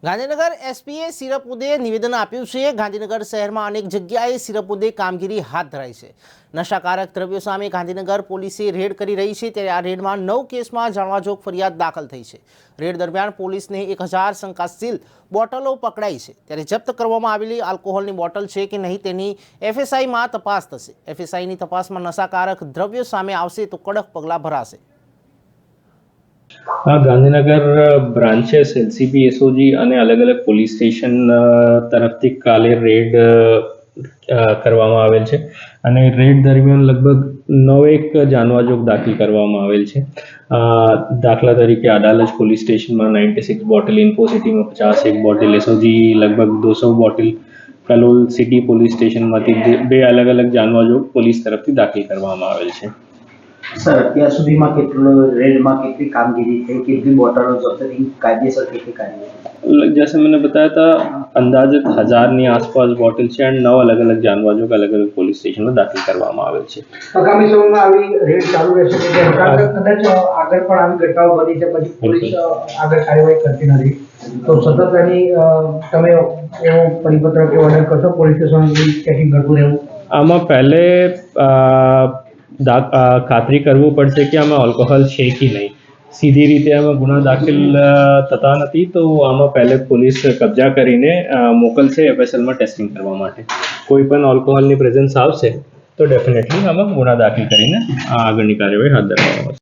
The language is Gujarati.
ગાંધીનગર એસપીએ સિરપ મુદ્દે નિવેદન આપ્યું છે। ગાંધીનગર શહેરમાં અનેક જગ્યાએ સિરપ મુદ્દે કામગીરી હાથ ધરાઈ છે। નશાકારક દ્રવ્યો સામે ગાંધીનગર પોલીસે રેડ કરી રહી છે, ત્યારે આ રેડમાં 9 કેસમાં જાણવાજોગ ફરિયાદ દાખલ થઈ છે। રેડ દરમિયાન પોલીસને 1000 શંકાસ્પદ બોટલો પકડાઈ છે, ત્યારે જપ્ત કરવામાં આવેલી આલ્કોહોલની બોટલ છે કે નહીં તેની એફએસઆઈમાં તપાસ થશે। એફએસઆઈની તપાસમાં નશાકારક દ્રવ્યો સામે આવશે તો કડક પગલાં ભરાશે। ગાંધીનગર બ્રાન્ચેસ એલસીબી એસઓજી અને અલગ અલગ પોલીસ સ્ટેશન તરફથી કાલે રેડ કરવામાં આવેલ છે અને રેડ દરમિયાન લગભગ 9 જાનવાજોગ દાખલ કરવામાં આવેલ છે। દાખલા તરીકે અડાલજ પોલીસ સ્ટેશનમાં 96 બોટલ, ઇન્ફોસિટીમાં 51 બોટલ, એસઓજી લગભગ 200 બોટલ, કલોલ સિટી પોલીસ સ્ટેશનમાંથી 2 અલગ અલગ જાનવાજોગ પોલીસ તરફથી દાખલ કરવામાં આવેલ છે। सर અત્યાર સુધીમાં કેટલો રેડમાં કેટલી કામગીરી થઈ, કેટલી બોટલો જપ્ત થઈ, કાયદેસર કેટલી કાર્યવાહી? जैसे मैंने बताया था, अंदाजित 1000 ની આસપાસ બોટલ છે અને 9 અલગ અલગ જાનવાજોગ અલગ અલગ પોલીસ સ્ટેશનમાં દાખલ કરવામાં આવેલ છે। આગામી સમયમાં આવી રેડ ચાલુ રહેશે કે કદાચ આગળ પણ આવી ઘટનાઓ બની છે, પછી પોલીસ આગળ કાર્યવાહી કરતી નથી, તો સતત એની તમે એવો પરિપત્ર કે ઓર્ડર કરશો પોલીસ સ્ટેશન ચેકિંગ કરતું રહેવું? આમાં પહેલે ખાતરી કરવું પડશે કે આમાં આલ્કોહોલ છે કે નહીં। સીધી રીતે આમાં ગુના દાખલ થતા નથી, તો આમાં પહેલે પોલીસ કબજા કરીને મોકલશે એફએસએલમાં ટેસ્ટિંગ કરવા માટે। કોઈ પણ આલ્કોહોલની પ્રેઝન્સ આવશે તો ડેફિનેટલી આમાં ગુના દાખલ કરીને આગળની કાર્યવાહી હાથ ધરવામાં આવશે।